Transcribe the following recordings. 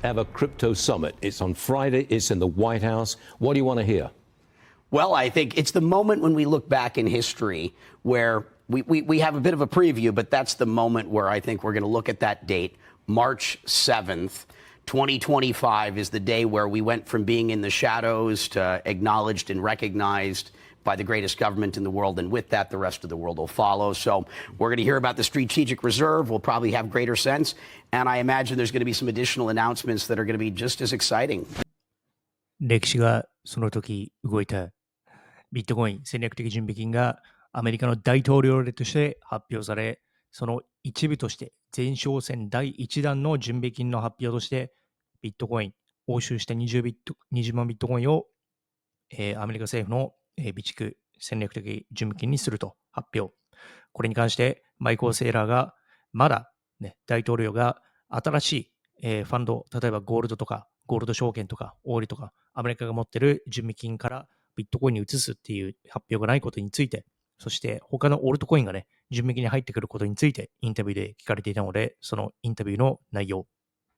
ever crypto summit. It's on Friday. It's in the White House. What do you want to hear? Well, I think it's the moment when we look back in history where we have a bit of a preview, but that's the moment where I think we're going to look at that date, March 7th. 2025 is the day where we went from being in the shadows to acknowledged and recognized by the greatest government in the world, and with that, the rest of the world will follow. So we're going to hear about the strategic reserve. We'll probably have greater sense, and I imagine there's going to be some additional announcements that are going to be just as exciting. 歴史がその時動いたビットコイン戦略的準備金がアメリカの大統領令として発表され、その一部として前哨戦第1弾の準備金の発表としてビットコイン、押収した20万ビットコインを、アメリカ政府の備蓄戦略的準備金にすると発表。これに関してマイコー・セーラーがまだ、大統領が新しい、ファンド、例えばゴールドとかゴールド証券とかオーリとかアメリカが持っている準備金からビットコインに移すっていう発表がないことについて、そして他のオルトコインが準備金に入ってくることについてインタビューで聞かれていたので、そのインタビューの内容。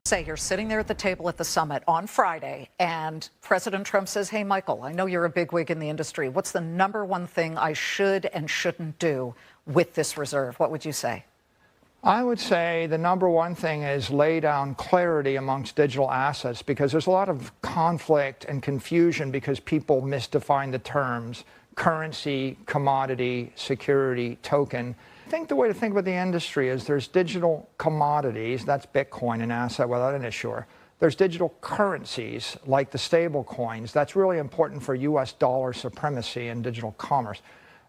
Say you're sitting there at the table at the summit on Friday, and President Trump says, "Hey, Michael, I know you're a bigwig in the industry. What's the number one thing I should and shouldn't do with this reserve?" What would you say? I would say the number one thing is lay down clarity amongst digital assets, because there's a lot of conflict and confusion because people misdefine the terms currency, commodity, security, token. I think the way to think about the industry is there's digital commodities, that's Bitcoin, an asset without an issuer. There's digital currencies like the stable coins. That's really important for US dollar supremacy in digital commerce.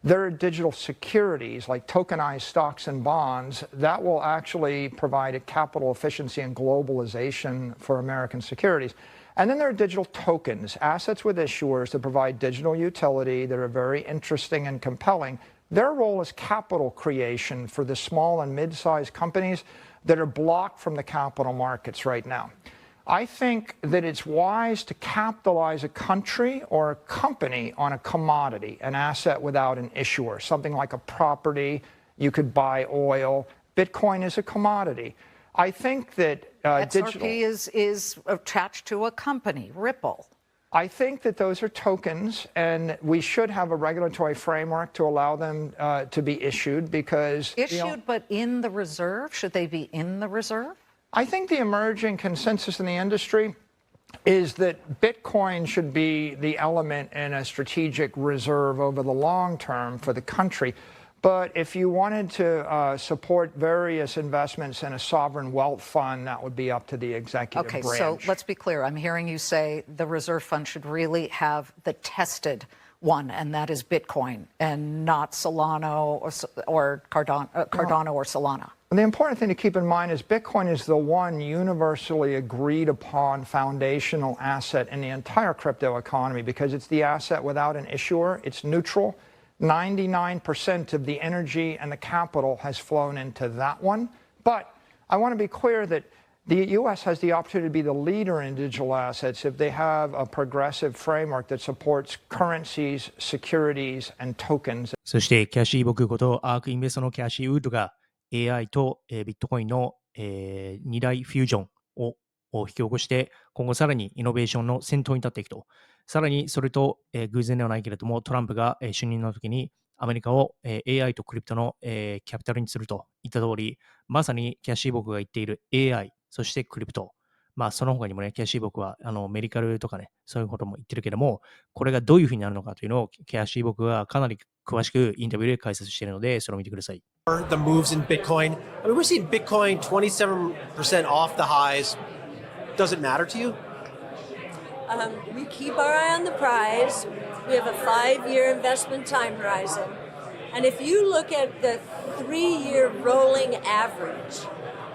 There are digital securities like tokenized stocks and bonds that will actually provide a capital efficiency and globalization for American securities. And then there are digital tokens, assets with issuers that provide digital utility that are very interesting and compelling. Their role is capital creation for the small and mid-sized companies that are blocked from the capital markets right now. I think that it's wise to capitalize a country or a company on a commodity, an asset without an issuer, something like a property. You could buy oil. Bitcoin is a commodity. I think that XRP is attached to a company, Ripple. I think that those are tokens, and we should have a regulatory framework to allow them to be issued, because but in the reserve? Should they be in the reserve? I think the emerging consensus in the industry is that Bitcoin should be the element in a strategic reserve over the long term for the country. But if you wanted to support various investments in a sovereign wealth fund, that would be up to the executive branch. Okay, so let's be clear. I'm hearing you say the reserve fund should really have the tested one, and that is Bitcoin, and not Solana or Cardano or Solana. The important thing to keep in mind is Bitcoin is the one universally agreed upon foundational asset in the entire crypto economy, because it's the asset without an issuer. It's neutral. 99% of the energy and the capital has flown into that one. But I want to be clear that the U.S. has the opportunity to be the leader in digital assets if they have a progressive framework that supports currencies, securities, and tokens. そしてキャシーボクことアークインベストのキャシーウッドが AI と、ビットコインの、二大フュージョンを引き起こして今後さらにイノベーションの先頭に立っていくと。さらにそれと、偶然ではないけれどもトランプが、就任の時にアメリカを、AI とクリプトの、キャピタルにすると言った通り、まさにキャシーボクが言っている AI、そしてクリプト、その他にもね、キャシーボクはメディカルとかね、そういうことも言ってるけども、これがどういうふうになるのかというのをキャシーボクがかなり詳しくインタビューで解説しているので、それを見てください。The moves in Bitcoin. I mean, we're seeing Bitcoin 27% off the highs. Does it matter to you? We keep our eye on the prize. We have a 5-year investment time horizon. And if you look at the 3-year rolling average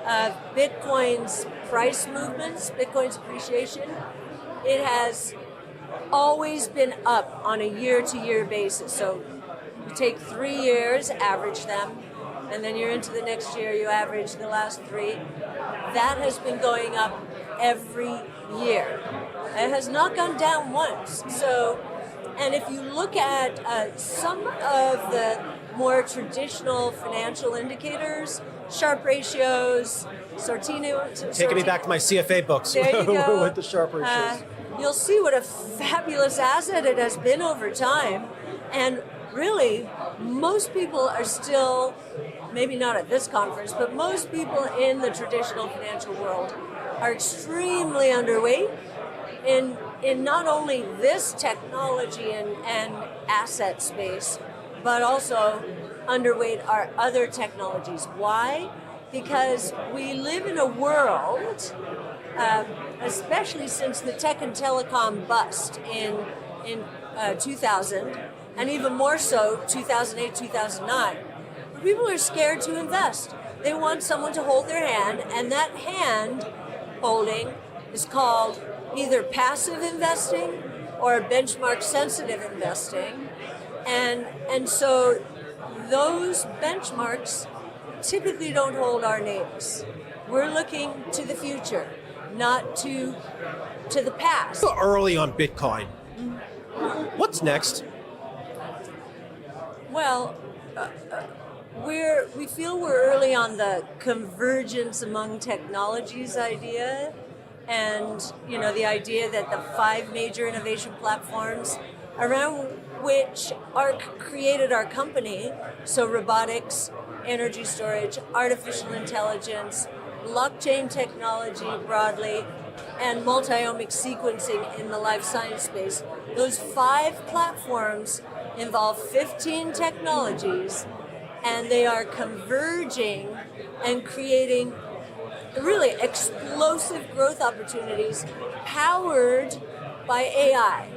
of Bitcoin's price movements, Bitcoin's appreciation, it has always been up on a year-to-year basis. So you take 3 years, average them, and then you're into the next year, you average the last 3. That has been going up every year. It has not gone down once. So, and if you look at some of the more traditional financial indicators, Sharpe ratios, Taking me back to my CFA books There you go. with the Sharpe ratios. You'll see what a fabulous asset it has been over time. And really, most people are still, maybe not at this conference, but most people in the traditional financial world are extremely underweight in not only this technology and asset space, but also underweight our other technologies. Why? Because we live in a world, especially since the tech and telecom bust in 2000, and even more so 2008, 2009, where people are scared to invest. They want someone to hold their hand, and that hand holding is called either passive investing or benchmark sensitive investing. And so those benchmarks typically don't hold our names. We're looking to the future, not to the past. Still early on Bitcoin. What's next? Well, we feel we're early on the convergence among technologies idea, and the idea that the 5 major innovation platforms around which created our company, so robotics, energy storage, artificial intelligence, blockchain technology broadly, and multi-omic sequencing in the life science space. Those 5 platforms involve 15 technologies, and they are converging and creating really explosive growth opportunities powered by AI.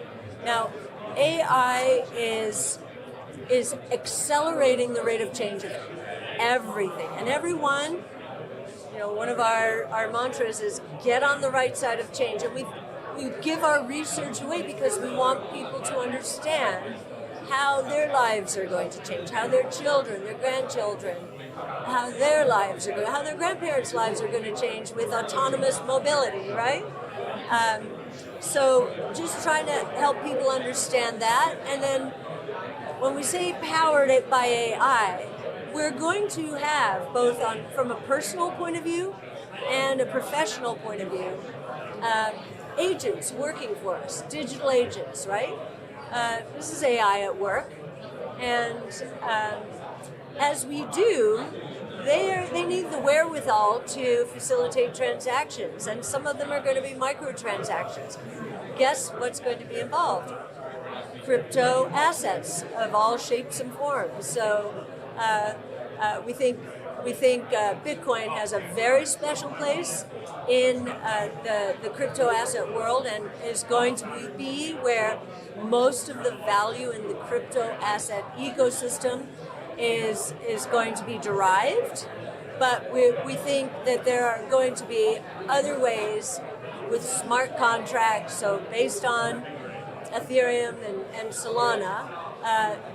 Now, AI is accelerating the rate of change of everything. And everyone, one of our mantras is get on the right side of change. And we give our research away because we want people to understand how their lives are going to change, how their children, their grandchildren, how their lives are going, how their grandparents' lives are going to change with autonomous mobility, right? So just trying to help people understand that. And then when we say powered by AI, we're going to have both from a personal point of view and a professional point of view, agents working for us, digital agents, right? This is AI at work, and as we do, they need the wherewithal to facilitate transactions, and some of them are going to be microtransactions. Guess what's going to be involved? Crypto assets of all shapes and forms. So we think Bitcoin has a very special place in the crypto asset world, and is going to be where most of the value in the crypto asset ecosystem is going to be derived. But we think that there are going to be other ways with smart contracts, so based on Ethereum and Solana,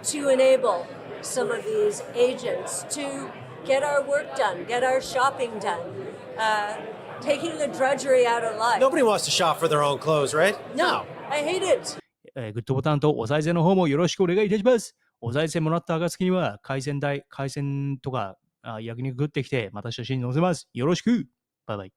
to enable some of these agents to get our work done, get our shopping done, taking the drudgery out of life. Nobody wants to shop for their own clothes, right? No, I hate it. グッドボタンとお賽銭の方もよろしくお願いいたします。お賽銭もらった暁には海鮮とか焼肉食ってきてまた写真載せます。よろしく。バイバイ。